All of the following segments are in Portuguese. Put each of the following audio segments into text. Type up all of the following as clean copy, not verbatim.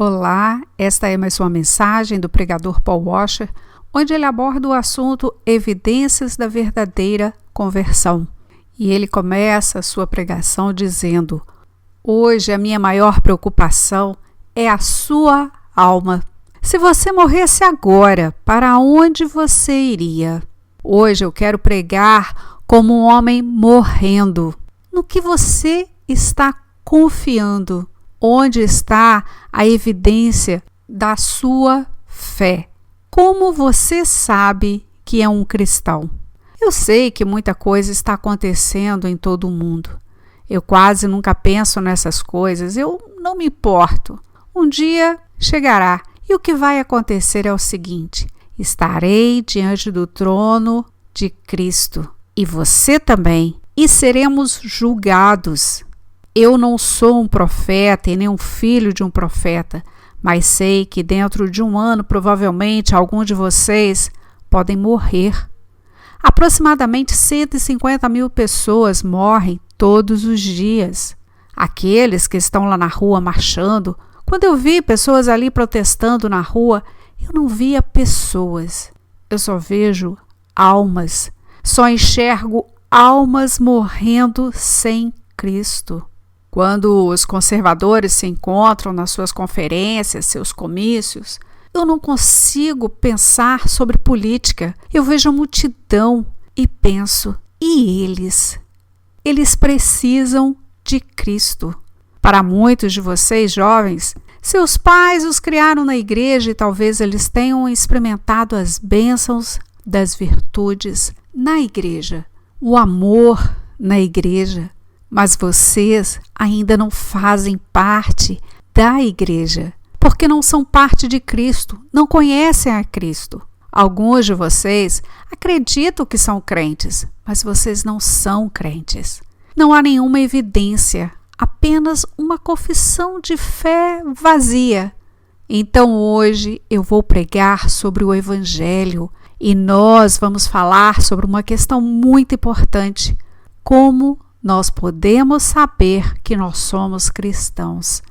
Olá, esta é mais uma mensagem do pregador Paul Washer, onde ele aborda o assunto Evidências da Verdadeira Conversão. E ele começa a sua pregação dizendo: hoje a minha maior preocupação é a sua alma. Se você morresse agora, para onde você iria? Hoje eu quero pregar como um homem morrendo. No que você está confiando? Onde está a evidência da sua fé? Como você sabe que é um cristão? Eu sei que muita coisa está acontecendo em todo o mundo. Eu quase nunca penso nessas coisas, eu não me importo. Um dia chegará e o que vai acontecer é o seguinte: estarei diante do trono de Cristo e você também, e seremos julgados. Eu não sou um profeta e nem um filho de um profeta, mas sei que dentro de um ano, provavelmente, alguns de vocês podem morrer. Aproximadamente 150 mil pessoas morrem todos os dias. Aqueles que estão lá na rua marchando, quando eu vi pessoas ali protestando na rua, eu não via pessoas, eu só vejo almas, só enxergo almas morrendo sem Cristo. Quando os conservadores se encontram nas suas conferências, seus comícios, eu não consigo pensar sobre política. Eu vejo a multidão e penso, e eles? Eles precisam de Cristo. Para muitos de vocês, jovens, seus pais os criaram na igreja e talvez eles tenham experimentado as bênçãos das virtudes na igreja, o amor na igreja. Mas vocês ainda não fazem parte da igreja, porque não são parte de Cristo, não conhecem a Cristo. Alguns de vocês acreditam que são crentes, mas vocês não são crentes. Não há nenhuma evidência, apenas uma confissão de fé vazia. Então hoje eu vou pregar sobre o Evangelho e nós vamos falar sobre uma questão muito importante: como nós podemos saber que nós somos cristãos.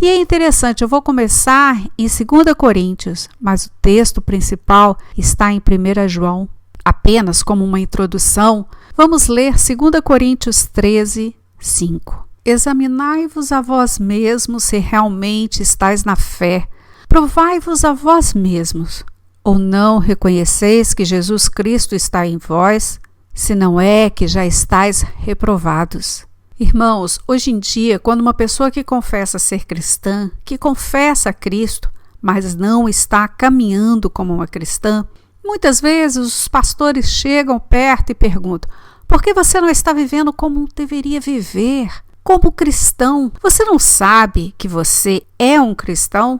E é interessante, eu vou começar em 2 Coríntios, mas o texto principal está em 1 João. Apenas como uma introdução, vamos ler 2 Coríntios 13, 5. Examinai-vos a vós mesmos se realmente estáis na fé. Provai-vos a vós mesmos. Ou não reconheceis que Jesus Cristo está em vós? Se não é que já estáis reprovados. Irmãos, hoje em dia, quando uma pessoa que confessa ser cristã, que confessa a Cristo, mas não está caminhando como uma cristã, muitas vezes os pastores chegam perto e perguntam: por que você não está vivendo como deveria viver? Como cristão, você não sabe que você é um cristão?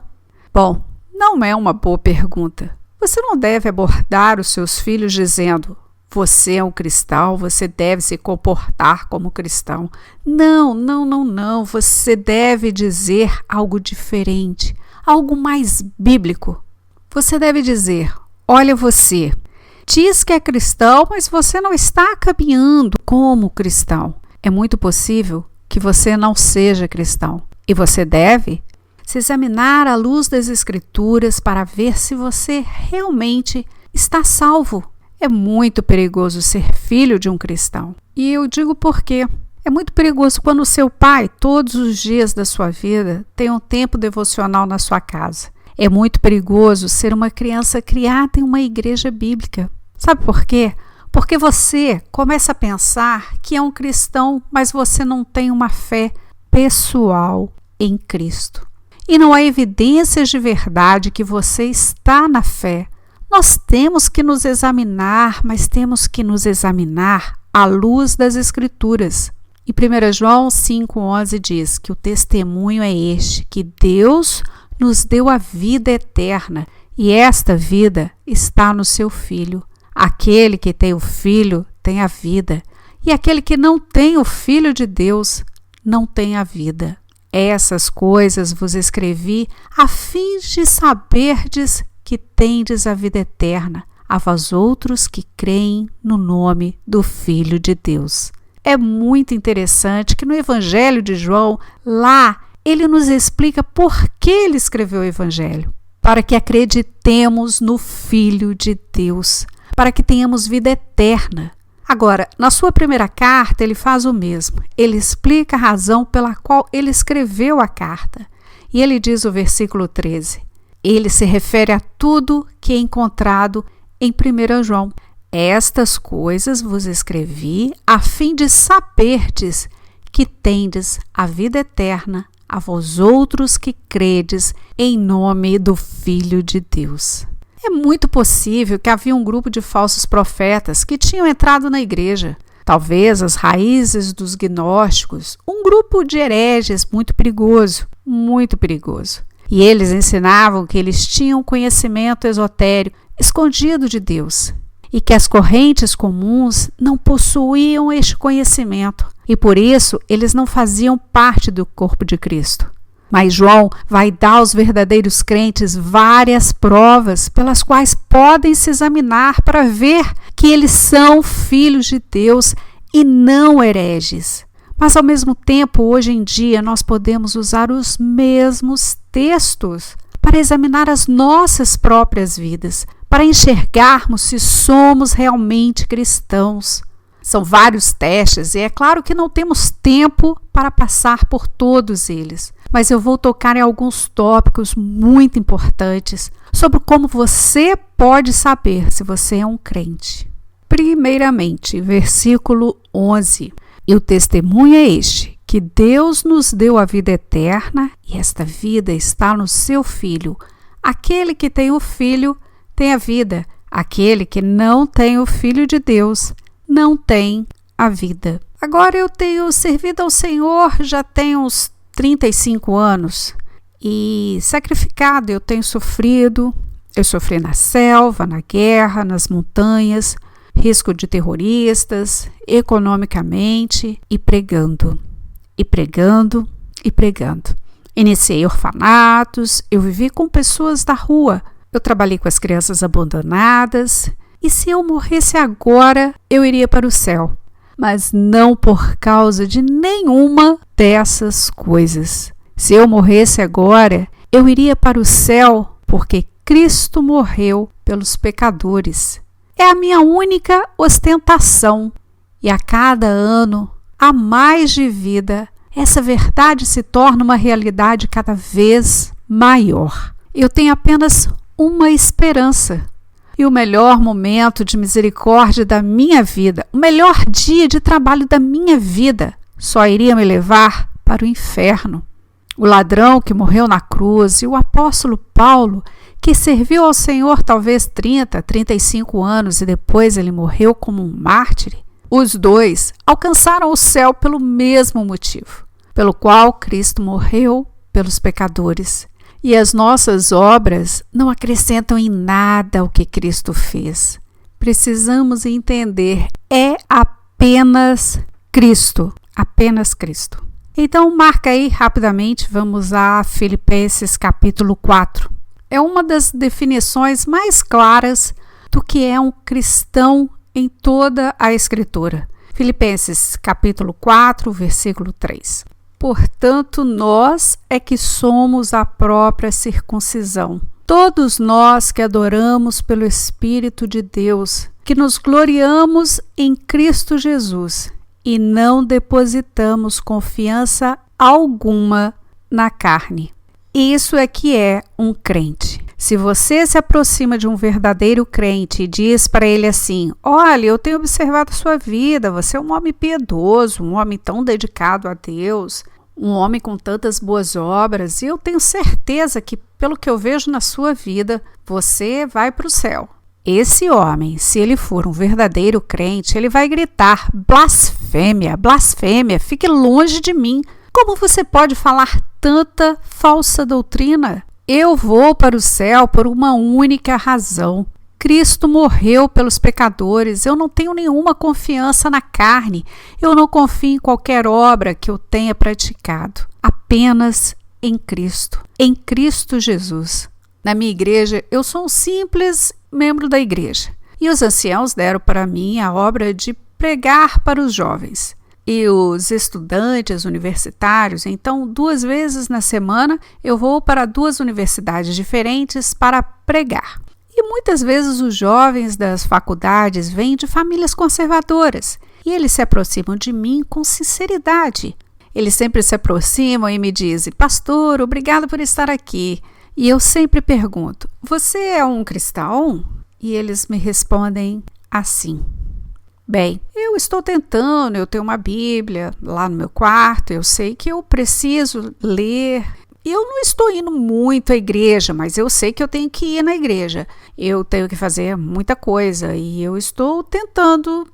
Bom, não é uma boa pergunta. Você não deve abordar os seus filhos dizendo: você é um cristão, você deve se comportar como cristão. Não. Você deve dizer algo diferente, algo mais bíblico. Você deve dizer: olha, você diz que é cristão, mas você não está caminhando como cristão. É muito possível que você não seja cristão. E você deve se examinar à luz das Escrituras para ver se você realmente está salvo. É muito perigoso ser filho de um cristão. E eu digo por quê. É muito perigoso quando o seu pai, todos os dias da sua vida, tem um tempo devocional na sua casa. É muito perigoso ser uma criança criada em uma igreja bíblica. Sabe por quê? Porque você começa a pensar que é um cristão, mas você não tem uma fé pessoal em Cristo. E não há evidências de verdade que você está na fé. Nós temos que nos examinar, mas temos que nos examinar à luz das Escrituras. E 1 João 5,11 diz que o testemunho é este, que Deus nos deu a vida eterna, e esta vida está no seu Filho. Aquele que tem o Filho tem a vida, e aquele que não tem o Filho de Deus não tem a vida. Essas coisas vos escrevi a fim de saberdes que tendes a vida eterna, a vós outros que creem no nome do Filho de Deus. É muito interessante que no Evangelho de João, lá ele nos explica por que ele escreveu o Evangelho. Para que acreditemos no Filho de Deus, para que tenhamos vida eterna. Agora, na sua primeira carta, ele faz o mesmo. Ele explica a razão pela qual ele escreveu a carta. E ele diz no versículo 13, ele se refere a tudo que é encontrado em 1 João. Estas coisas vos escrevi a fim de saberdes que tendes a vida eterna a vós outros que credes em nome do Filho de Deus. É muito possível que havia um grupo de falsos profetas que tinham entrado na igreja, talvez as raízes dos gnósticos, um grupo de hereges muito perigoso. E eles ensinavam que eles tinham conhecimento esotérico escondido de Deus e que as correntes comuns não possuíam este conhecimento e por isso eles não faziam parte do corpo de Cristo. Mas João vai dar aos verdadeiros crentes várias provas pelas quais podem se examinar para ver que eles são filhos de Deus e não hereges. Mas ao mesmo tempo, hoje em dia, nós podemos usar os mesmos textos para examinar as nossas próprias vidas, para enxergarmos se somos realmente cristãos. São vários testes e é claro que não temos tempo para passar por todos eles, mas eu vou tocar em alguns tópicos muito importantes sobre como você pode saber se você é um crente. Primeiramente, versículo 11. E o testemunho é este, que Deus nos deu a vida eterna e esta vida está no seu Filho. Aquele que tem o Filho tem a vida. Aquele que não tem o Filho de Deus não tem a vida. Agora eu tenho servido ao Senhor, já tenho uns 35 anos e sacrificado eu tenho sofrido. Eu sofri na selva, na guerra, nas montanhas, risco de terroristas, economicamente e pregando. Iniciei orfanatos, eu vivi com pessoas da rua, eu trabalhei com as crianças abandonadas e se eu morresse agora, eu iria para o céu. Mas não por causa de nenhuma dessas coisas. Se eu morresse agora, eu iria para o céu porque Cristo morreu pelos pecadores. É a minha única ostentação. E a cada ano, a mais de vida, essa verdade se torna uma realidade cada vez maior. Eu tenho apenas uma esperança. E o melhor momento de misericórdia da minha vida, o melhor dia de trabalho da minha vida, só iria me levar para o inferno. O ladrão que morreu na cruz e o apóstolo Paulo, que serviu ao Senhor talvez 30, 35 anos e depois ele morreu como um mártir, os dois alcançaram o céu pelo mesmo motivo, pelo qual Cristo morreu pelos pecadores. E as nossas obras não acrescentam em nada ao que Cristo fez. Precisamos entender, é apenas Cristo, apenas Cristo. Então, marca aí rapidamente, vamos a Filipenses capítulo 4. É uma das definições mais claras do que é um cristão em toda a Escritura. Filipenses capítulo 4, versículo 3. Portanto, nós é que somos a própria circuncisão. Todos nós que adoramos pelo Espírito de Deus, que nos gloriamos em Cristo Jesus e não depositamos confiança alguma na carne. Isso é que é um crente. Se você se aproxima de um verdadeiro crente e diz para ele assim: olha, eu tenho observado a sua vida, você é um homem piedoso, um homem tão dedicado a Deus, um homem com tantas boas obras, e eu tenho certeza que, pelo que eu vejo na sua vida, você vai para o céu. Esse homem, se ele for um verdadeiro crente, ele vai gritar: blasfêmia, blasfêmia, fique longe de mim. Como você pode falar tanta falsa doutrina? Eu vou para o céu por uma única razão. Cristo morreu pelos pecadores. Eu não tenho nenhuma confiança na carne. Eu não confio em qualquer obra que eu tenha praticado. Apenas em Cristo Jesus. Na minha igreja, eu sou um simples membro da igreja. E os anciãos deram para mim a obra de pregar para os jovens. e os estudantes universitários. Então, 2 vezes na semana eu vou para 2 universidades diferentes para pregar. E muitas vezes os jovens das faculdades vêm de famílias conservadoras e eles se aproximam de mim com sinceridade. Eles sempre se aproximam e me dizem: pastor, obrigado por estar aqui. E eu sempre pergunto: você é um cristão? E eles me respondem assim: bem, eu estou tentando, eu tenho uma Bíblia lá no meu quarto, eu sei que eu preciso ler. Eu não estou indo muito à igreja, mas eu sei que eu tenho que ir na igreja. Eu tenho que fazer muita coisa e eu estou tentando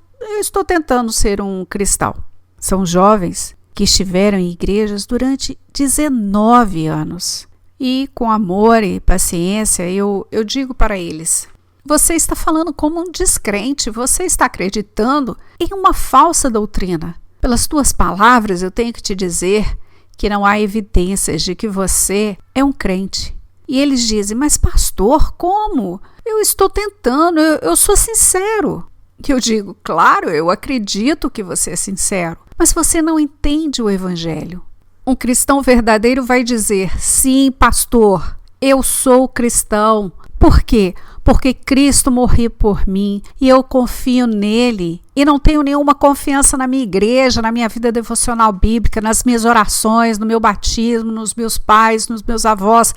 ser um cristão. São jovens que estiveram em igrejas durante 19 anos. E com amor e paciência, eu digo para eles: você está falando como um descrente, você está acreditando em uma falsa doutrina. Pelas tuas palavras, eu tenho que te dizer que não há evidências de que você é um crente. E eles dizem: mas pastor, como? Eu estou tentando, eu sou sincero. E eu digo: claro, eu acredito que você é sincero, mas você não entende o evangelho. Um cristão verdadeiro vai dizer: sim, pastor, eu sou cristão. Por quê? Porque Cristo morreu por mim e eu confio nele e não tenho nenhuma confiança na minha igreja, na minha vida devocional bíblica, nas minhas orações, no meu batismo, nos meus pais, nos meus avós.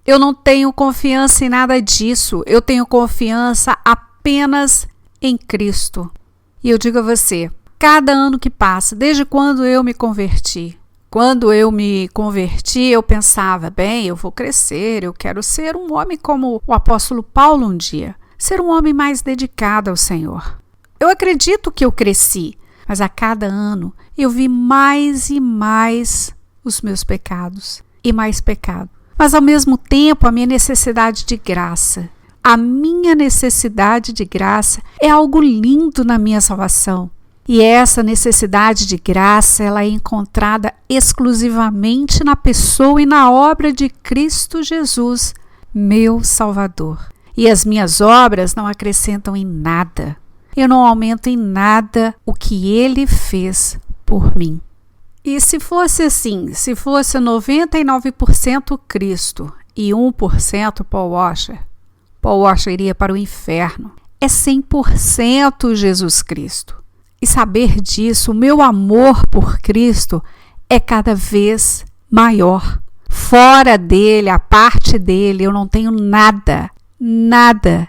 Eu não tenho confiança em nada disso. Eu tenho confiança apenas em Cristo. E eu digo a você, cada ano que passa, desde quando eu me converti, eu pensava: bem, eu vou crescer, eu quero ser um homem como o apóstolo Paulo um dia, ser um homem mais dedicado ao Senhor. Eu acredito que eu cresci, mas a cada ano eu vi mais e mais os meus pecados e mais pecado. Mas ao mesmo tempo a minha necessidade de graça. A minha necessidade de graça é algo lindo na minha salvação. E essa necessidade de graça, ela é encontrada exclusivamente na pessoa e na obra de Cristo Jesus, meu Salvador. E as minhas obras não acrescentam em nada. Eu não aumento em nada o que Ele fez por mim. E se fosse assim, se fosse 99% Cristo e 1% Paul Washer iria para o inferno. É 100% Jesus Cristo. E saber disso, o meu amor por Cristo é cada vez maior. Fora dele, a parte dele, eu não tenho nada, nada.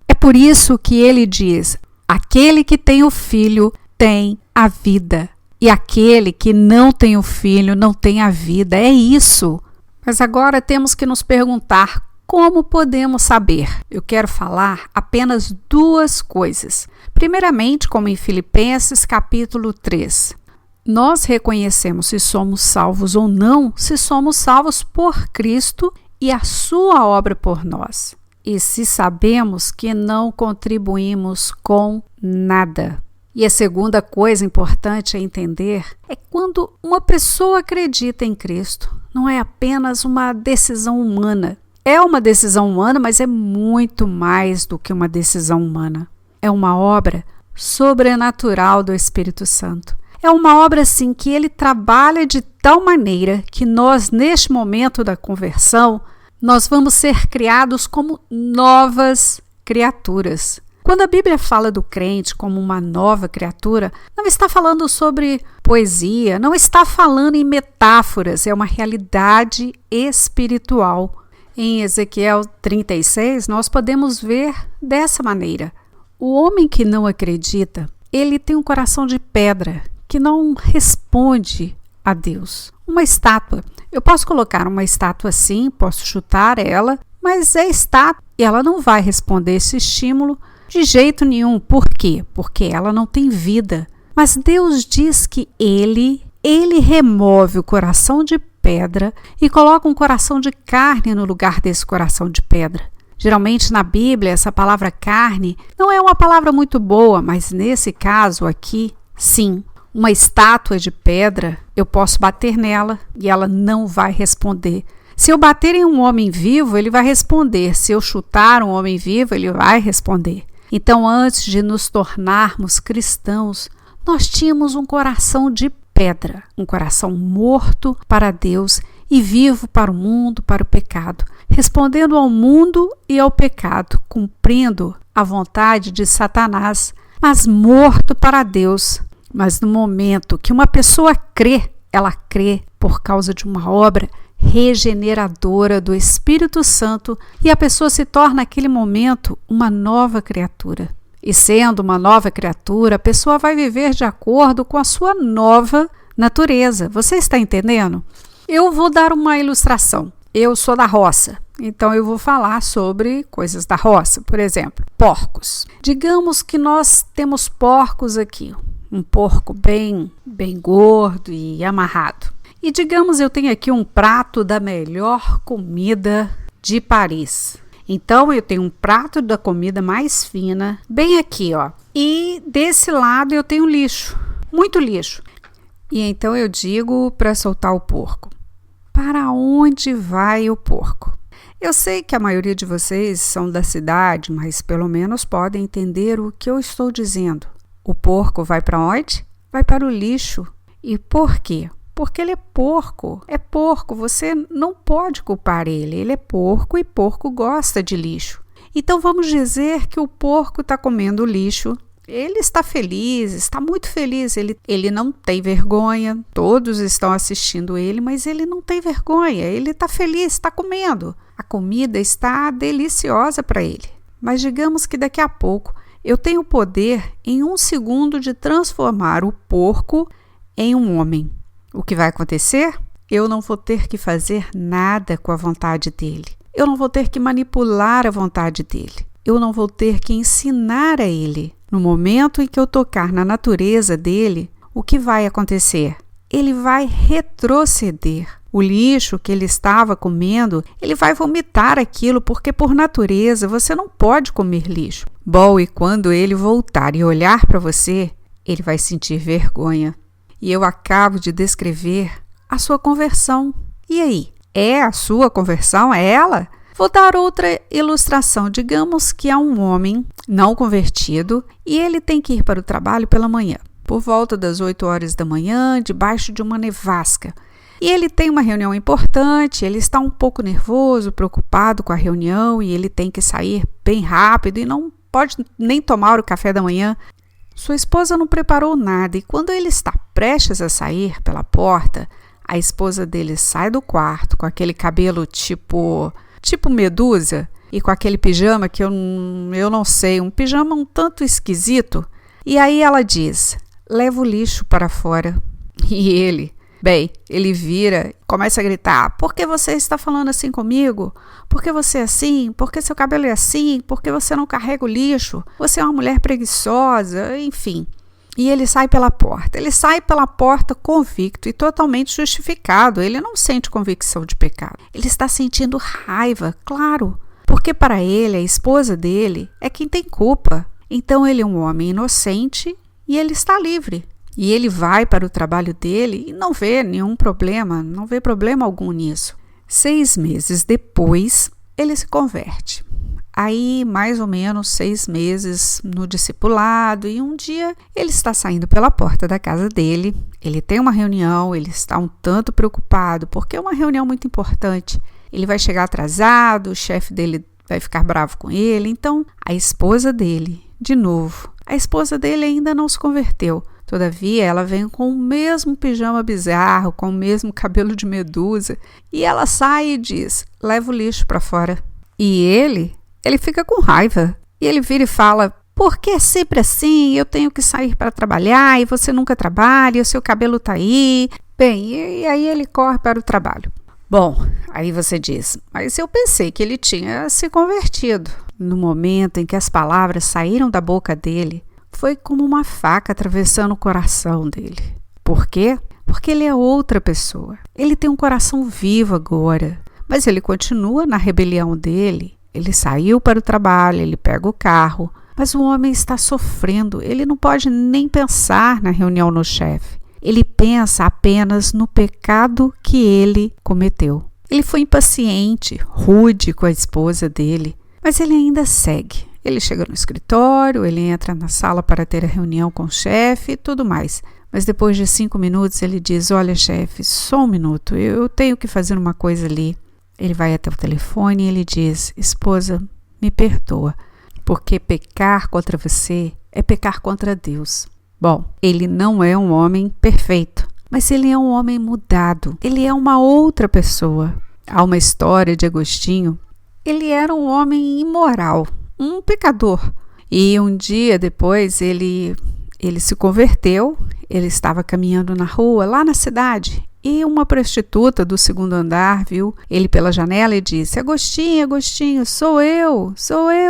É por isso que ele diz: aquele que tem o Filho tem a vida. E aquele que não tem o Filho não tem a vida. É isso. Mas agora temos que nos perguntar: como podemos saber? Eu quero falar apenas 2 coisas. Primeiramente, como em Filipenses capítulo 3, nós reconhecemos se somos salvos ou não, se somos salvos por Cristo e a sua obra por nós. E se sabemos que não contribuímos com nada. E a segunda coisa importante a entender é quando uma pessoa acredita em Cristo, não é apenas uma decisão humana. É uma decisão humana, mas é muito mais do que uma decisão humana. É uma obra sobrenatural do Espírito Santo. É uma obra, assim, que ele trabalha de tal maneira que nós, neste momento da conversão, nós vamos ser criados como novas criaturas. Quando a Bíblia fala do crente como uma nova criatura, não está falando sobre poesia, não está falando em metáforas, é uma realidade espiritual. Em Ezequiel 36, nós podemos ver dessa maneira. O homem que não acredita, ele tem um coração de pedra, que não responde a Deus. Uma estátua. Eu posso colocar uma estátua assim, posso chutar ela, mas é estátua e ela não vai responder esse estímulo de jeito nenhum. Por quê? Porque ela não tem vida. Mas Deus diz que Ele remove o coração de pedra e coloca um coração de carne no lugar desse coração de pedra. Geralmente na Bíblia essa palavra carne não é uma palavra muito boa, mas nesse caso aqui, sim. Uma estátua de pedra, eu posso bater nela e ela não vai responder. Se eu bater em um homem vivo, ele vai responder. Se eu chutar um homem vivo, ele vai responder. Então, antes de nos tornarmos cristãos, Nós tínhamos um coração de pedra, um coração morto para Deus e vivo para o mundo, para o pecado, respondendo ao mundo e ao pecado, cumprindo a vontade de Satanás, mas morto para Deus. Mas no momento que uma pessoa crê, ela crê por causa de uma obra regeneradora do Espírito Santo e a pessoa se torna naquele momento uma nova criatura. E sendo uma nova criatura, a pessoa vai viver de acordo com a sua nova natureza. Você está entendendo? Eu vou dar uma ilustração. Eu sou da roça, então eu vou falar sobre coisas da roça. Por exemplo, porcos. Digamos que nós temos porcos aqui. Um porco bem gordo e amarrado. E digamos eu tenho aqui um prato da melhor comida de Paris. Então eu tenho um prato da comida mais fina, bem aqui, ó. E desse lado eu tenho lixo, muito lixo. E então eu digo para soltar o porco: para onde vai o porco? Eu sei que a maioria de vocês são da cidade, mas pelo menos podem entender o que eu estou dizendo. O porco vai para onde? Vai para o lixo. E por quê? Porque ele é porco, você não pode culpar ele é porco e porco gosta de lixo. Então vamos dizer que o porco está comendo lixo, ele está feliz, está muito feliz, ele não tem vergonha, todos estão assistindo ele, mas ele não tem vergonha, ele está feliz, está comendo, a comida está deliciosa para ele. Mas digamos que daqui a pouco eu tenho o poder em 1 segundo de transformar o porco em um homem. O que vai acontecer? Eu não vou ter que fazer nada com a vontade dele. Eu não vou ter que manipular a vontade dele. Eu não vou ter que ensinar a ele. No momento em que eu tocar na natureza dele, o que vai acontecer? Ele vai retroceder. O lixo que ele estava comendo, ele vai vomitar aquilo, porque por natureza você não pode comer lixo. Bom, e quando ele voltar e olhar para você, ele vai sentir vergonha. E eu acabo de descrever a sua conversão. E aí? É a sua conversão? É ela? Vou dar outra ilustração. Digamos que há um homem não convertido e ele tem que ir para o trabalho pela manhã, por volta das 8 horas da manhã, debaixo de uma nevasca. E ele tem uma reunião importante, ele está um pouco nervoso, preocupado com a reunião e ele tem que sair bem rápido e não pode nem tomar o café da manhã. Sua esposa não preparou nada e quando ele está prestes a sair pela porta, a esposa dele sai do quarto com aquele cabelo tipo medusa e com aquele pijama que eu não sei, um pijama um tanto esquisito. E aí ela diz: leva o lixo para fora. E ele vira e começa a gritar: por que você está falando assim comigo? Por que você é assim? Por que seu cabelo é assim? Por que você não carrega o lixo? Você é uma mulher preguiçosa, enfim. E ele sai pela porta. Ele sai pela porta convicto e totalmente justificado. Ele não sente convicção de pecado. Ele está sentindo raiva, claro. Porque para ele, a esposa dele é quem tem culpa. Então ele é um homem inocente e ele está livre. E ele vai para o trabalho dele e não vê nenhum problema, não vê problema algum nisso. 6 meses depois, ele se converte. Aí, mais ou menos 6 meses no discipulado, e um dia ele está saindo pela porta da casa dele, ele tem uma reunião, ele está um tanto preocupado, porque é uma reunião muito importante. Ele vai chegar atrasado, o chefe dele vai ficar bravo com ele, então a esposa dele, de novo, a esposa dele ainda não se converteu. Todavia, ela vem com o mesmo pijama bizarro, com o mesmo cabelo de medusa, e ela sai e diz: leva o lixo para fora. E ele fica com raiva. E ele vira e fala: por que é sempre assim? Eu tenho que sair para trabalhar e você nunca trabalha, o seu cabelo está aí. Bem, e aí ele corre para o trabalho. Bom, aí você diz: mas eu pensei que ele tinha se convertido. No momento em que as palavras saíram da boca dele, foi como uma faca atravessando o coração dele. Por quê? Porque ele é outra pessoa. Ele tem um coração vivo agora, mas ele continua na rebelião dele. Ele saiu para o trabalho, ele pega o carro, mas o homem está sofrendo. Ele não pode nem pensar na reunião no chefe. Ele pensa apenas no pecado que ele cometeu. Ele foi impaciente, rude com a esposa dele, mas ele ainda segue. Ele chega no escritório, ele entra na sala para ter a reunião com o chefe e tudo mais. Mas depois de 5 minutos ele diz: olha, chefe, só um minuto, eu tenho que fazer uma coisa ali. Ele vai até o telefone e ele diz: esposa, me perdoa, porque pecar contra você é pecar contra Deus. Bom, ele não é um homem perfeito, mas ele é um homem mudado. Ele é uma outra pessoa. Há uma história de Agostinho. Ele era um homem imoral, um pecador. E um dia depois ele se converteu. Ele estava caminhando na rua, lá na cidade, e uma prostituta do 2º andar viu ele pela janela e disse: Agostinho, Agostinho, sou eu,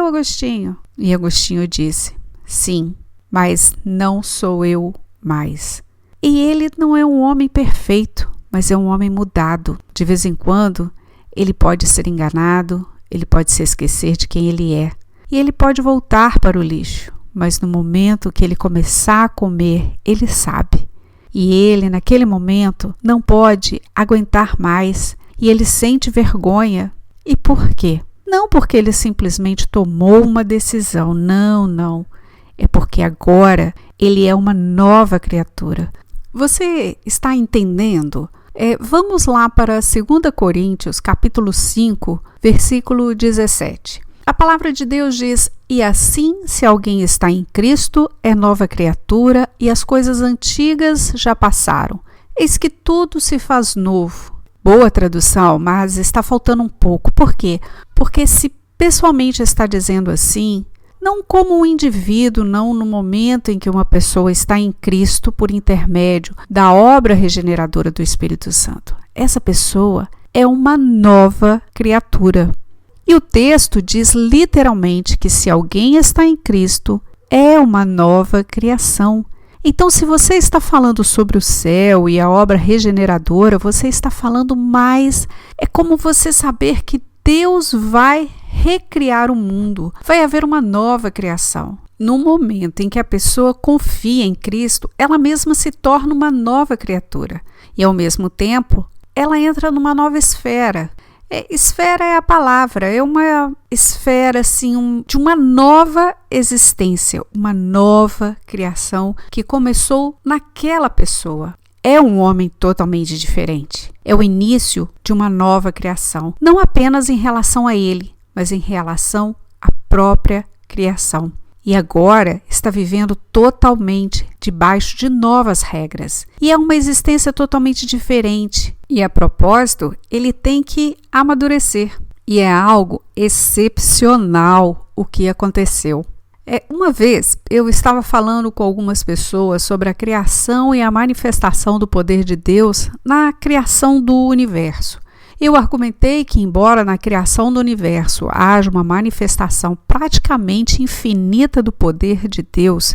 Agostinho. E Agostinho disse: sim, mas não sou eu mais. E ele não é um homem perfeito, mas é um homem mudado. De vez em quando, ele pode ser enganado, ele pode se esquecer de quem ele é, e ele pode voltar para o lixo. Mas no momento que ele começar a comer, ele sabe. E ele, naquele momento, não pode aguentar mais. E ele sente vergonha. E por quê? Não porque ele simplesmente tomou uma decisão. Não. É porque agora ele é uma nova criatura. Você está entendendo? Vamos lá para 2 Coríntios, capítulo 5, versículo 17. A palavra de Deus diz: e assim, se alguém está em Cristo, é nova criatura, e as coisas antigas já passaram. Eis que tudo se faz novo. Boa tradução, mas está faltando um pouco. Por quê? Porque se pessoalmente está dizendo assim, não como um indivíduo, não no momento em que uma pessoa está em Cristo por intermédio da obra regeneradora do Espírito Santo. Essa pessoa é uma nova criatura. E o texto diz literalmente que se alguém está em Cristo, é uma nova criação. Então, se você está falando sobre o céu e a obra regeneradora, você está falando mais. É como você saber que Deus vai recriar o mundo. Vai haver uma nova criação. No momento em que a pessoa confia em Cristo, ela mesma se torna uma nova criatura. E, ao mesmo tempo, ela entra numa nova esfera. Esfera é a palavra, é uma esfera assim, de uma nova existência, uma nova criação que começou naquela pessoa. É um homem totalmente diferente. É o início de uma nova criação, não apenas em relação a ele, mas em relação à própria criação. E agora está vivendo totalmente debaixo de novas regras. E é uma existência totalmente diferente. E a propósito, ele tem que amadurecer. E é algo excepcional o que aconteceu. Uma vez eu estava falando com algumas pessoas sobre a criação e a manifestação do poder de Deus na criação do universo. Eu argumentei que, embora na criação do universo haja uma manifestação praticamente infinita do poder de Deus,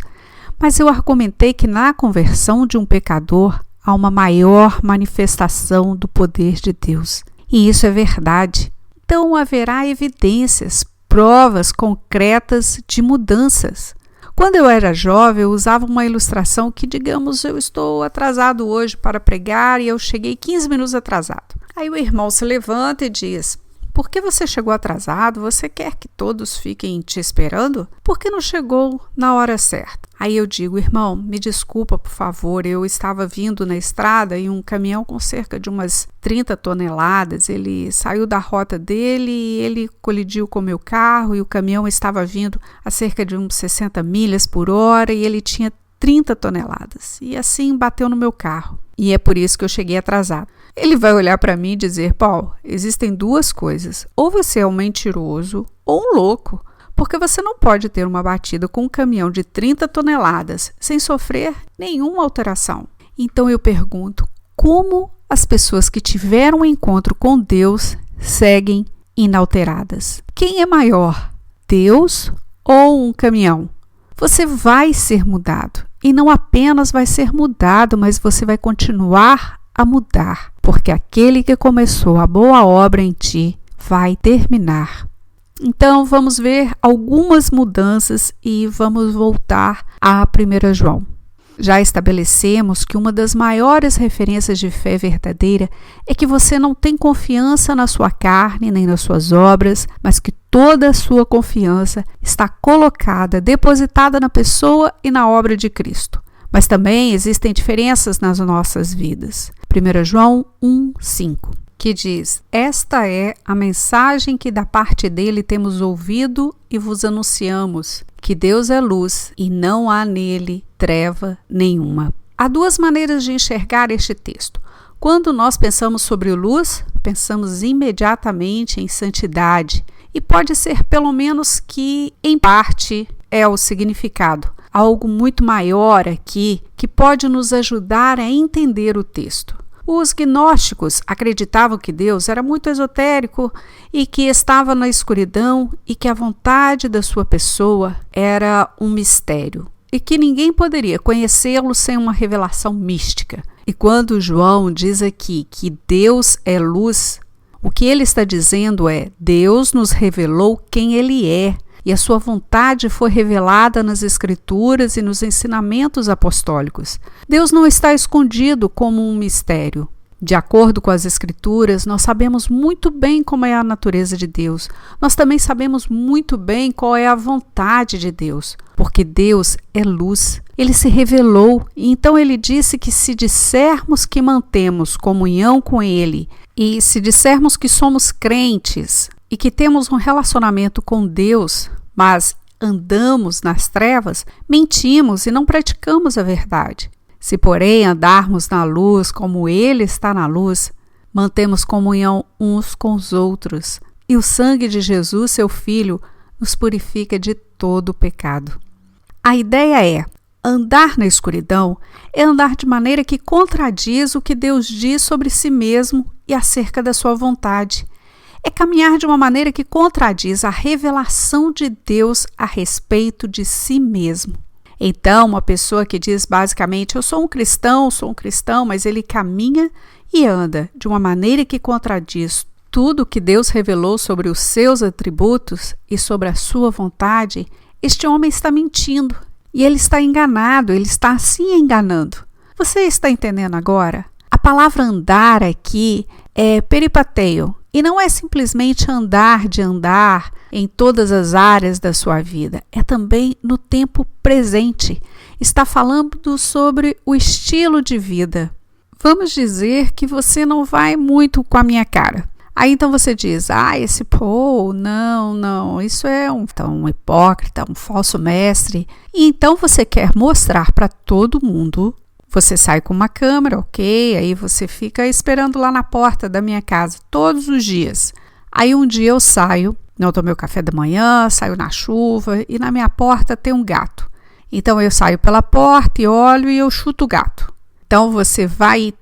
mas eu argumentei que na conversão de um pecador há uma maior manifestação do poder de Deus. E isso é verdade. Então haverá evidências, provas concretas de mudanças. Quando eu era jovem, eu usava uma ilustração que, digamos, eu estou atrasado hoje para pregar e eu cheguei 15 minutos atrasado. Aí o irmão se levanta e diz: por que você chegou atrasado? Você quer que todos fiquem te esperando? Por que não chegou na hora certa? Aí eu digo: irmão, me desculpa, por favor, eu estava vindo na estrada e um caminhão com cerca de umas 30 toneladas, ele saiu da rota dele e ele colidiu com o meu carro e o caminhão estava vindo a cerca de uns 60 milhas por hora e ele tinha 30 toneladas. E assim bateu no meu carro. E é por isso que eu cheguei atrasado. Ele vai olhar para mim e dizer: Paulo, existem duas coisas. Ou você é um mentiroso ou um louco. Porque você não pode ter uma batida com um caminhão de 30 toneladas sem sofrer nenhuma alteração. Então eu pergunto: como as pessoas que tiveram um encontro com Deus seguem inalteradas? Quem é maior, Deus ou um caminhão? Você vai ser mudado. E não apenas vai ser mudado, mas você vai continuar a mudar. Porque aquele que começou a boa obra em ti vai terminar. Então, vamos ver algumas mudanças e vamos voltar a 1 João. Já estabelecemos que uma das maiores referências de fé verdadeira é que você não tem confiança na sua carne nem nas suas obras, mas que toda a sua confiança está colocada, depositada na pessoa e na obra de Cristo. Mas também existem diferenças nas nossas vidas. 1 João 1,5, que diz: esta é a mensagem que da parte dele temos ouvido e vos anunciamos, que Deus é luz e não há nele treva nenhuma. Há duas maneiras de enxergar este texto. Quando nós pensamos sobre luz, pensamos imediatamente em santidade. E pode ser pelo menos que, em parte, é o significado. Algo muito maior aqui que pode nos ajudar a entender o texto. Os gnósticos acreditavam que Deus era muito esotérico e que estava na escuridão e que a vontade da sua pessoa era um mistério e que ninguém poderia conhecê-lo sem uma revelação mística. E quando João diz aqui que Deus é luz, o que ele está dizendo é: Deus nos revelou quem ele é e a sua vontade foi revelada nas Escrituras e nos ensinamentos apostólicos. Deus não está escondido como um mistério. De acordo com as Escrituras, nós sabemos muito bem como é a natureza de Deus. Nós também sabemos muito bem qual é a vontade de Deus, porque Deus é luz. Ele se revelou e então ele disse que se dissermos que mantemos comunhão com ele e se dissermos que somos crentes e que temos um relacionamento com Deus, mas andamos nas trevas, mentimos e não praticamos a verdade. Se, porém, andarmos na luz como Ele está na luz, mantemos comunhão uns com os outros, e o sangue de Jesus, seu Filho, nos purifica de todo o pecado. A ideia é: andar na escuridão é andar de maneira que contradiz o que Deus diz sobre si mesmo e acerca da sua vontade. É caminhar de uma maneira que contradiz a revelação de Deus a respeito de si mesmo. Então, uma pessoa que diz basicamente: eu sou um cristão, mas ele caminha e anda de uma maneira que contradiz tudo o que Deus revelou sobre os seus atributos e sobre a sua vontade, este homem está mentindo e ele está enganado, ele está assim enganando. Você está entendendo agora? A palavra andar aqui é peripateio e não é simplesmente andar de andar em todas as áreas da sua vida, é também no tempo presente. Está falando sobre o estilo de vida. Vamos dizer que você não vai muito com a minha cara. Aí então você diz: esse Paul, não, isso é um hipócrita, um falso mestre. E então você quer mostrar para todo mundo. Você sai com uma câmera, ok? Aí você fica esperando lá na porta da minha casa todos os dias. Aí um dia eu saio, não tomei o café da manhã, saio na chuva e na minha porta tem um gato. Então eu saio pela porta e olho e eu chuto o gato. Então você vai e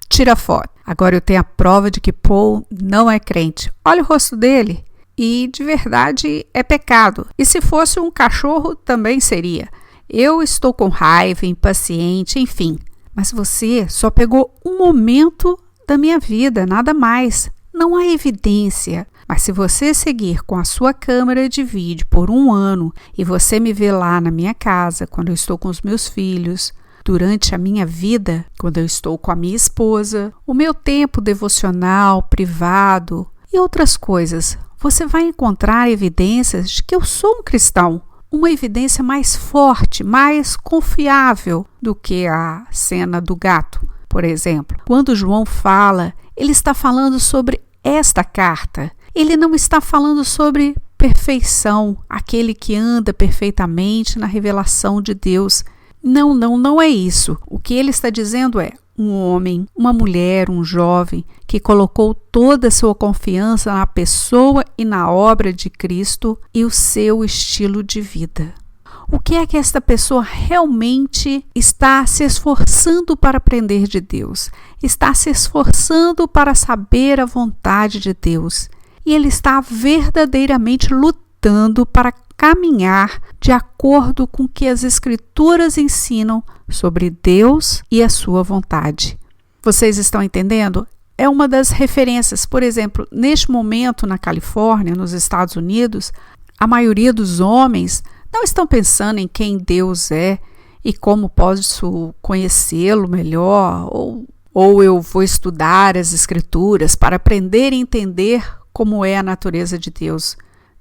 tira foto. Agora eu tenho a prova de que Paul não é crente. Olha o rosto dele e de verdade é pecado. E se fosse um cachorro também seria. Eu estou com raiva, impaciente, enfim. Mas você só pegou um momento da minha vida, nada mais. Não há evidência. Mas se você seguir com a sua câmera de vídeo por 1 ano e você me vê lá na minha casa, quando eu estou com os meus filhos, durante a minha vida, quando eu estou com a minha esposa, o meu tempo devocional, privado e outras coisas, você vai encontrar evidências de que eu sou um cristão. Uma evidência mais forte, mais confiável do que a cena do gato, por exemplo. Quando João fala, ele está falando sobre esta carta. Ele não está falando sobre perfeição, aquele que anda perfeitamente na revelação de Deus. Não é isso. O que ele está dizendo é: um homem, uma mulher, um jovem que colocou toda a sua confiança na pessoa e na obra de Cristo e o seu estilo de vida. O que é que esta pessoa realmente está se esforçando para aprender de Deus? Está se esforçando para saber a vontade de Deus. E ele está verdadeiramente lutando para caminhar de acordo com o que as Escrituras ensinam sobre Deus e a sua vontade. Vocês estão entendendo? É uma das referências. Por exemplo, neste momento na Califórnia, nos Estados Unidos, a maioria dos homens não estão pensando em quem Deus é e como posso conhecê-lo melhor, ou eu vou estudar as Escrituras para aprender e entender como é a natureza de Deus.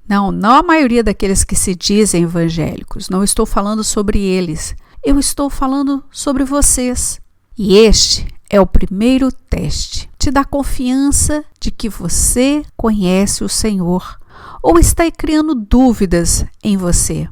Não a maioria daqueles que se dizem evangélicos. Não estou falando sobre eles. Eu estou falando sobre vocês. E este é o primeiro teste. Te dá confiança de que você conhece o Senhor ou está criando dúvidas em você.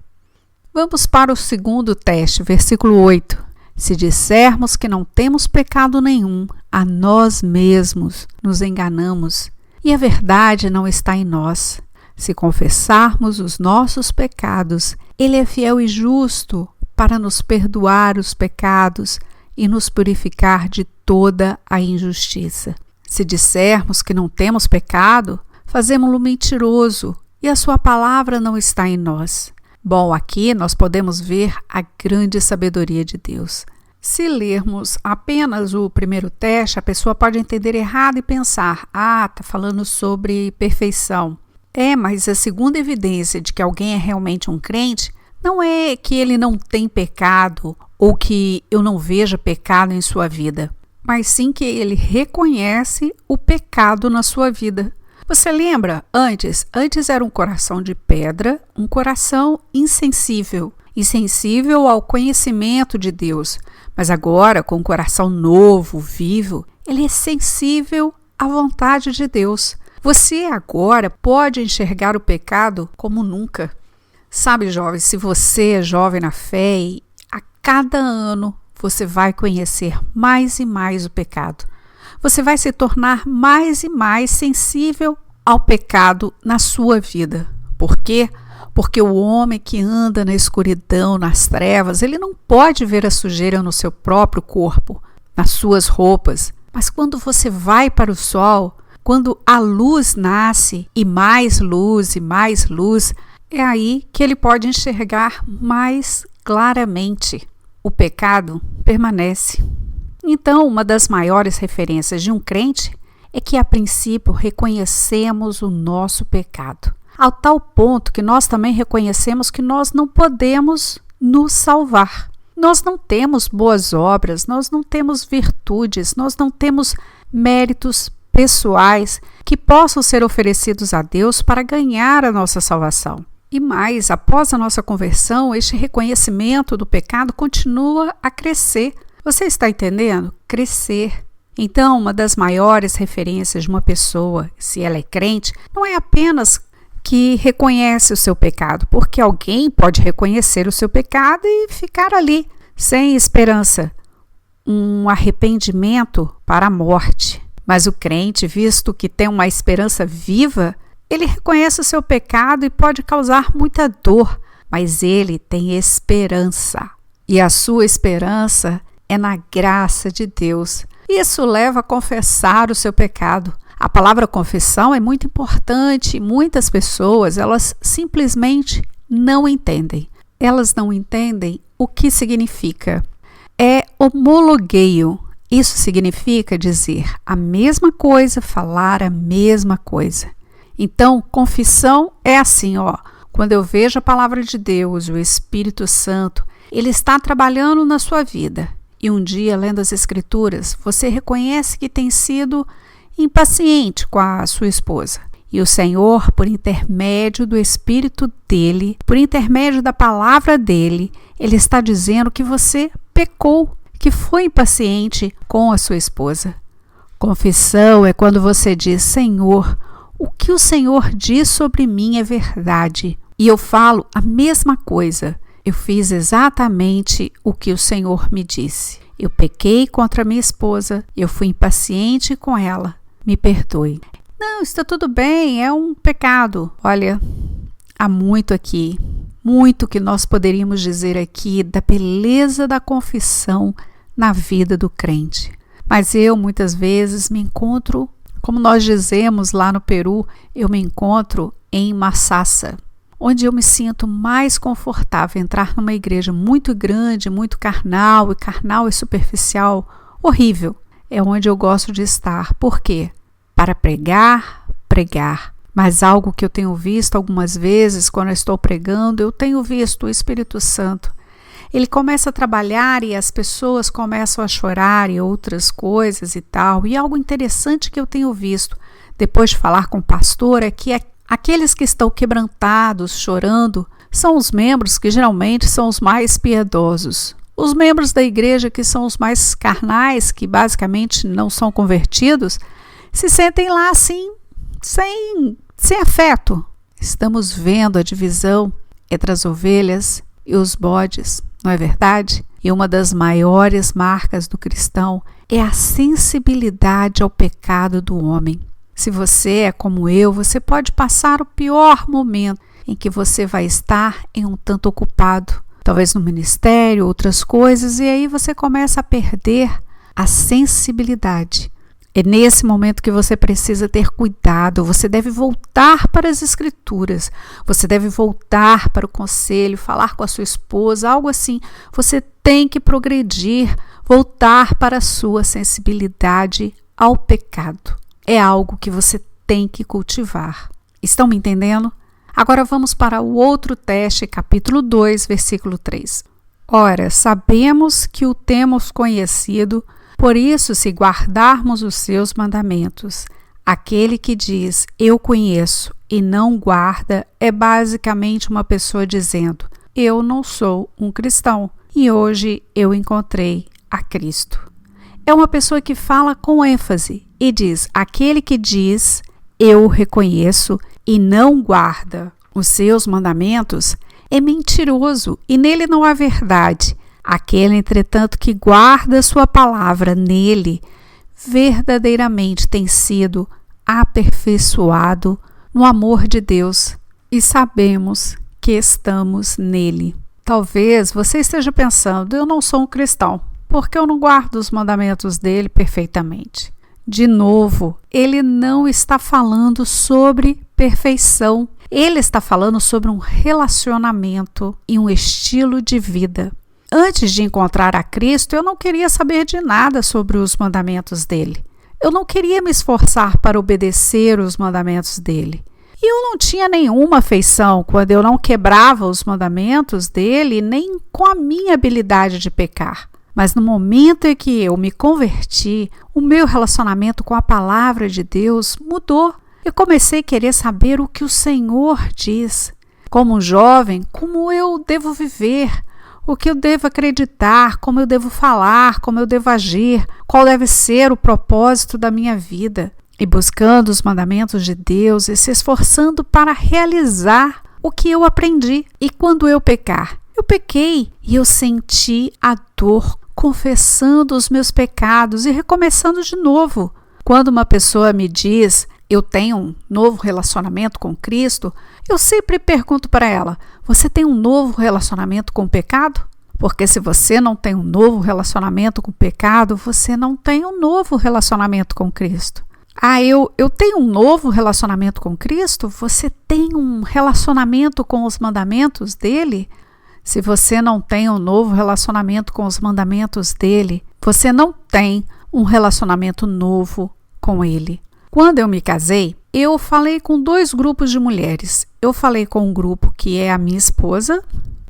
Vamos para o segundo teste, versículo 8. Se dissermos que não temos pecado nenhum, a nós mesmos nos enganamos e a verdade não está em nós. Se confessarmos os nossos pecados, Ele é fiel e justo para nos perdoar os pecados e nos purificar de toda a injustiça. Se dissermos que não temos pecado, fazemo-lo mentiroso e a sua palavra não está em nós. Bom, aqui nós podemos ver a grande sabedoria de Deus. Se lermos apenas o primeiro teste, a pessoa pode entender errado e pensar, está falando sobre perfeição. Mas a segunda evidência de que alguém é realmente um crente não é que ele não tem pecado ou que eu não veja pecado em sua vida, mas sim que ele reconhece o pecado na sua vida. Você lembra? Antes era um coração de pedra, um coração insensível ao conhecimento de Deus, mas agora com um coração novo, vivo, ele é sensível à vontade de Deus. Você agora pode enxergar o pecado como nunca. Sabe, jovem, se você é jovem na fé, a cada ano você vai conhecer mais e mais o pecado. Você vai se tornar mais e mais sensível ao pecado na sua vida. Por quê? Porque o homem que anda na escuridão, nas trevas, ele não pode ver a sujeira no seu próprio corpo, nas suas roupas. Mas quando você vai para o sol, quando a luz nasce e mais luz, é aí que ele pode enxergar mais claramente. O pecado permanece. Então, uma das maiores referências de um crente é que, a princípio, reconhecemos o nosso pecado, ao tal ponto que nós também reconhecemos que nós não podemos nos salvar. Nós não temos boas obras, nós não temos virtudes, nós não temos méritos pessoais que possam ser oferecidos a Deus para ganhar a nossa salvação. E mais, após a nossa conversão, este reconhecimento do pecado continua a crescer. Você está entendendo? Crescer. Então, uma das maiores referências de uma pessoa, se ela é crente, não é apenas que reconhece o seu pecado, porque alguém pode reconhecer o seu pecado e ficar ali, sem esperança, um arrependimento para a morte. Mas o crente, visto que tem uma esperança viva, ele reconhece o seu pecado e pode causar muita dor, mas ele tem esperança. E a sua esperança é na graça de Deus. Isso leva a confessar o seu pecado. A palavra confissão é muito importante. Muitas pessoas, elas simplesmente não entendem. Elas não entendem o que significa. É homologueio. Isso significa dizer a mesma coisa, falar a mesma coisa. Então, confissão é assim, quando eu vejo a palavra de Deus, o Espírito Santo, ele está trabalhando na sua vida. E um dia, lendo as Escrituras, você reconhece que tem sido impaciente com a sua esposa. E o Senhor, por intermédio do Espírito dele, por intermédio da palavra dele, ele está dizendo que você pecou, que foi impaciente com a sua esposa. Confissão é quando você diz, Senhor, o que o Senhor diz sobre mim é verdade. E eu falo a mesma coisa. Eu fiz exatamente o que o Senhor me disse. Eu pequei contra minha esposa, eu fui impaciente com ela. Me perdoe. Não, está tudo bem, é um pecado. Olha, há muito aqui, muito que nós poderíamos dizer aqui da beleza da confissão na vida do crente. Mas eu muitas vezes me encontro, como nós dizemos lá no Peru, eu me encontro em Massassa, onde eu me sinto mais confortável entrar numa igreja muito grande, muito carnal, e carnal e superficial, horrível. É onde eu gosto de estar. Por quê? Para pregar. Mas algo que eu tenho visto algumas vezes quando eu estou pregando, eu tenho visto o Espírito Santo. Ele começa a trabalhar e as pessoas começam a chorar e outras coisas e tal. E algo interessante que eu tenho visto, depois de falar com o pastor, é que Aqueles que estão quebrantados, chorando, são os membros que geralmente são os mais piedosos. Os membros da igreja que são os mais carnais, que basicamente não são convertidos, se sentem lá assim, sem afeto. Estamos vendo a divisão entre as ovelhas e os bodes, não é verdade? E uma das maiores marcas do cristão é a sensibilidade ao pecado do homem. Se você é como eu, você pode passar o pior momento em que você vai estar em um tanto ocupado, talvez no ministério, outras coisas, e aí você começa a perder a sensibilidade. É nesse momento que você precisa ter cuidado, você deve voltar para as escrituras, você deve voltar para o conselho, falar com a sua esposa, algo assim. Você tem que progredir, voltar para a sua sensibilidade ao pecado. É algo que você tem que cultivar. Estão me entendendo? Agora vamos para o outro teste, capítulo 2, versículo 3. Ora, sabemos que o temos conhecido, por isso, se guardarmos os seus mandamentos, aquele que diz, eu conheço, e não guarda, é basicamente uma pessoa dizendo, eu não sou um cristão, e hoje eu encontrei a Cristo. É uma pessoa que fala com ênfase e diz, aquele que diz, eu o reconheço, e não guarda os seus mandamentos, é mentiroso, e nele não há verdade. Aquele, entretanto, que guarda sua palavra nele, verdadeiramente tem sido aperfeiçoado no amor de Deus e sabemos que estamos nele. Talvez você esteja pensando, eu não sou um cristão, porque eu não guardo os mandamentos dele perfeitamente. De novo, ele não está falando sobre perfeição, ele está falando sobre um relacionamento e um estilo de vida. Antes de encontrar a Cristo, eu não queria saber de nada sobre os mandamentos dele. Eu não queria me esforçar para obedecer os mandamentos dele. E eu não tinha nenhuma afeição quando eu não quebrava os mandamentos dele, nem com a minha habilidade de pecar. Mas no momento em que eu me converti, o meu relacionamento com a palavra de Deus mudou. Eu comecei a querer saber o que o Senhor diz. Como um jovem, como eu devo viver, o que eu devo acreditar, como eu devo falar, como eu devo agir, qual deve ser o propósito da minha vida. E buscando os mandamentos de Deus e se esforçando para realizar o que eu aprendi. E quando eu pecar, eu pequei e eu senti a dor, confessando os meus pecados e recomeçando de novo. Quando uma pessoa me diz, eu tenho um novo relacionamento com Cristo, eu sempre pergunto para ela, você tem um novo relacionamento com o pecado? Porque se você não tem um novo relacionamento com o pecado, você não tem um novo relacionamento com Cristo. Eu tenho um novo relacionamento com Cristo? Você tem um relacionamento com os mandamentos dele? Se você não tem um novo relacionamento com os mandamentos dele, você não tem um relacionamento novo com ele. Quando eu me casei, eu falei com 2 grupos de mulheres. Eu falei com um grupo que é a minha esposa.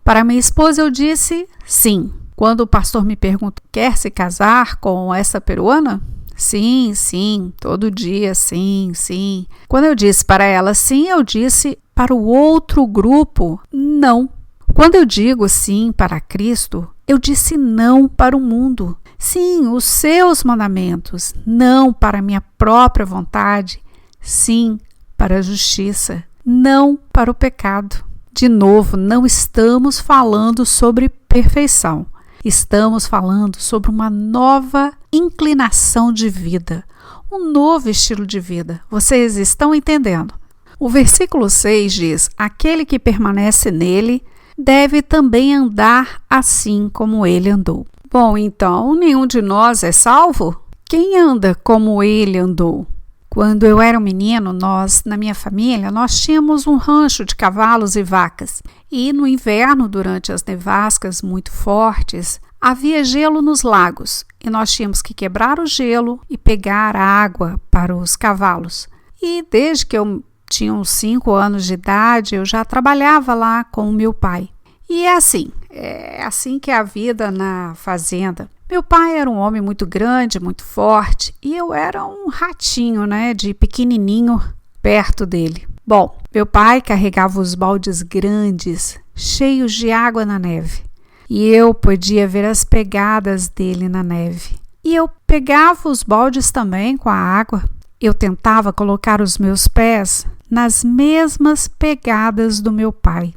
Para minha esposa eu disse sim. Quando o pastor me perguntou, quer se casar com essa peruana? Sim, sim, todo dia, sim, sim. Quando eu disse para ela sim, eu disse para o outro grupo não. Quando eu digo sim para Cristo, eu disse não para o mundo. Sim, os seus mandamentos, não para a minha própria vontade, sim para a justiça, não para o pecado. De novo, não estamos falando sobre perfeição, estamos falando sobre uma nova inclinação de vida, um novo estilo de vida. Vocês estão entendendo? O versículo 6 diz, aquele que permanece nele deve também andar assim como ele andou. Bom, então, nenhum de nós é salvo? Quem anda como ele andou? Quando eu era um menino, na minha família, nós tínhamos um rancho de cavalos e vacas. E no inverno, durante as nevascas muito fortes, havia gelo nos lagos. E nós tínhamos que quebrar o gelo e pegar água para os cavalos. E desde que eu tinha uns 5 anos de idade, eu já trabalhava lá com o meu pai. E é assim que é a vida na fazenda. Meu pai era um homem muito grande, muito forte, e eu era um ratinho, de pequenininho perto dele. Bom, meu pai carregava os baldes grandes, cheios de água na neve, e eu podia ver as pegadas dele na neve. E eu pegava os baldes também com a água. Eu tentava colocar os meus pés nas mesmas pegadas do meu pai.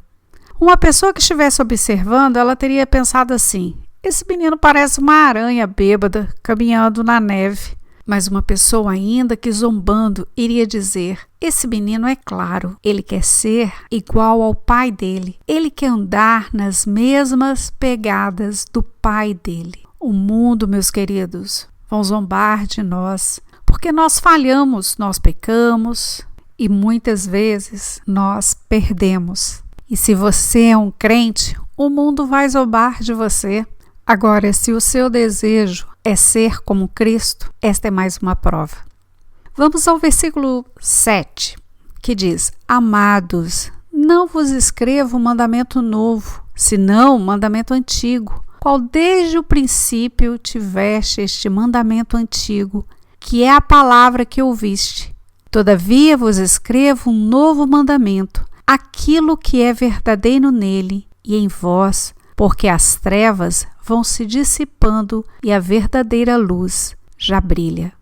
Uma pessoa que estivesse observando, ela teria pensado assim: esse menino parece uma aranha bêbada caminhando na neve. Mas uma pessoa ainda que zombando iria dizer: esse menino é claro, ele quer ser igual ao pai dele. Ele quer andar nas mesmas pegadas do pai dele. O mundo, meus queridos, vão zombar de nós, porque nós falhamos, nós pecamos e muitas vezes nós perdemos. E se você é um crente, o mundo vai zombar de você. Agora, se o seu desejo é ser como Cristo, esta é mais uma prova. Vamos ao versículo 7, que diz: Amados, não vos escrevo um mandamento novo, senão um mandamento antigo, qual desde o princípio tiveste este mandamento antigo, que é a palavra que ouviste. Todavia vos escrevo um novo mandamento, aquilo que é verdadeiro nele e em vós, porque as trevas vão se dissipando e a verdadeira luz já brilha.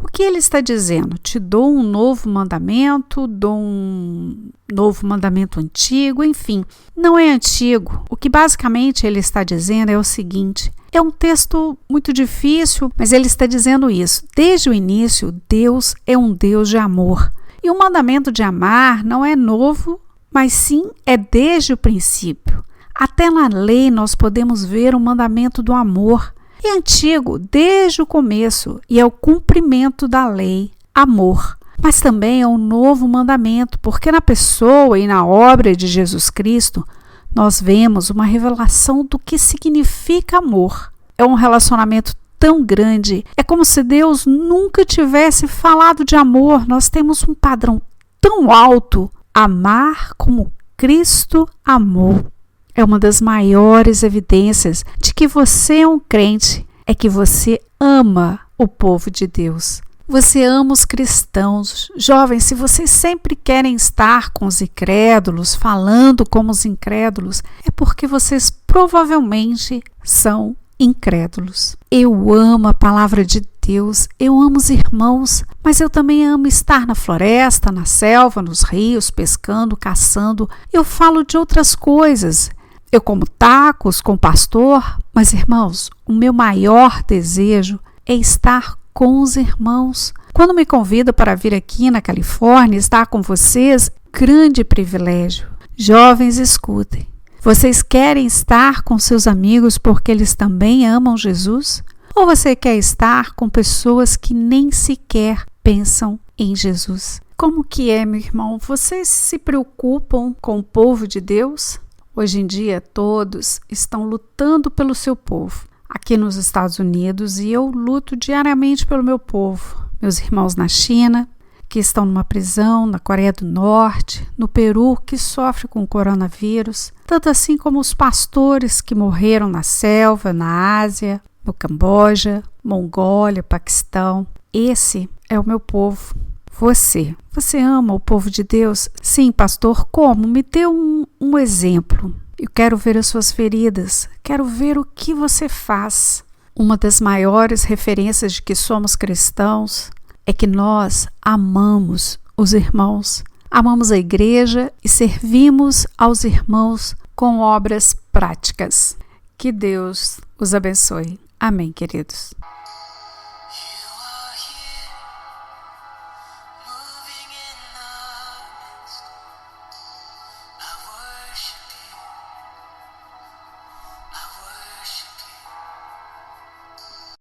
O que ele está dizendo? Te dou um novo mandamento, dou um novo mandamento antigo, enfim, não é antigo. O que basicamente ele está dizendo é o seguinte: é um texto muito difícil, mas ele está dizendo isso. Desde o início, Deus é um Deus de amor. E o mandamento de amar não é novo, mas sim é desde o princípio. Até na lei nós podemos ver o mandamento do amor. É antigo desde o começo e é o cumprimento da lei, amor. Mas também é um novo mandamento, porque na pessoa e na obra de Jesus Cristo nós vemos uma revelação do que significa amor. É um relacionamento tão grande, é como se Deus nunca tivesse falado de amor. Nós temos um padrão tão alto, amar como Cristo amou. É uma das maiores evidências de que você é um crente, é que você ama o povo de Deus. Você ama os cristãos. Jovens, se vocês sempre querem estar com os incrédulos, falando como os incrédulos, é porque vocês provavelmente são incrédulos. Eu amo a palavra de Deus, eu amo os irmãos, mas eu também amo estar na floresta, na selva, nos rios, pescando, caçando. Eu falo de outras coisas. Eu como tacos com o pastor, mas irmãos, o meu maior desejo é estar com os irmãos. Quando me convidam para vir aqui na Califórnia, estar com vocês, grande privilégio. Jovens, escutem. Vocês querem estar com seus amigos porque eles também amam Jesus? Ou você quer estar com pessoas que nem sequer pensam em Jesus? Como que é, meu irmão? Vocês se preocupam com o povo de Deus? Hoje em dia, todos estão lutando pelo seu povo. Aqui nos Estados Unidos, e eu luto diariamente pelo meu povo. Meus irmãos na China, que estão numa prisão, na Coreia do Norte, no Peru, que sofre com o coronavírus, tanto assim como os pastores que morreram na selva, na Ásia, no Camboja, Mongólia, Paquistão. Esse é o meu povo. Você ama o povo de Deus? Sim, pastor, como? Me dê um exemplo. Eu quero ver as suas feridas, quero ver o que você faz. Uma das maiores referências de que somos cristãos é que nós amamos os irmãos, amamos a igreja e servimos aos irmãos com obras práticas. Que Deus os abençoe. Amém, queridos.